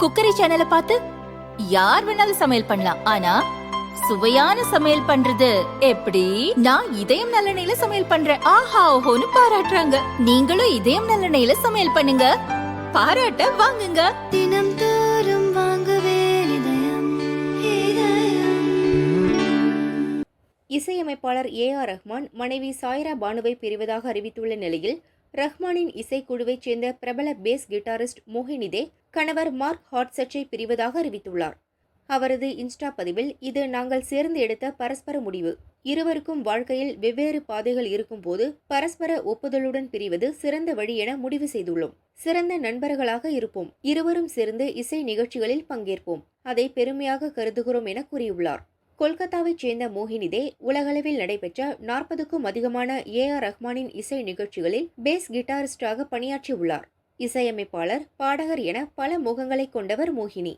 Cookery சேனலை பார்த்து யார் வேணாலும் சமையல் பண்ணலாம். ஆனா சுவையான சமையல் பண்றது எப்படி? நான் இதயம் நல்லெண்ணெயில சமையல் பண்றேன். ஆஹா ஓஹோன்னு பாராட்டுறாங்க. நீங்களும் இதயம் நல்லெண்ணெயில சமையல் பண்ணுங்க, பாராட்ட வாங்குங்க. தினம் தோறும் வாங்குவே இதயம் இதயம். இசையமைப்பாளர் ஏ.ஆர். ரஹ்மான் மனைவி சாய்ரா பானுவை பிரிவதாக அறிவித்துள்ள நிலையில், ரஹ்மானின் இசைக்குழுவைச் சேர்ந்த பிரபல பேஸ் கிட்டாரிஸ்ட் மோஹினிதே கணவர் மார்க் ஹாட்சச்சை பிரிவதாக அறிவித்துள்ளார். அவரது இன்ஸ்டா பதிவில், இது நாங்கள் சேர்ந்து எடுத்த பரஸ்பர முடிவு. இருவருக்கும் வாழ்க்கையில் வெவ்வேறு பாதைகள் இருக்கும்போது பரஸ்பர ஒப்புதலுடன் பிரிவது சிறந்த வழி என முடிவு செய்துள்ளோம். சிறந்த நண்பர்களாக இருப்போம். இருவரும் சேர்ந்து இசை நிகழ்ச்சிகளில் பங்கேற்போம். அதை பெருமையாக கருதுகிறோம் என கூறியுள்ளார். கொல்கத்தாவைச் சேர்ந்த மோஹினிதே உலகளவில் நடைபெற்ற 40க்கும் அதிகமான ஏ.ஆர். ரஹ்மானின் இசை நிகழ்ச்சிகளில் பேஸ் கிட்டாரிஸ்டாக பணியாற்றியுள்ளார். இசையமைப்பாளர், பாடகர் என பல முகங்களை கொண்டவர் மோஹினி.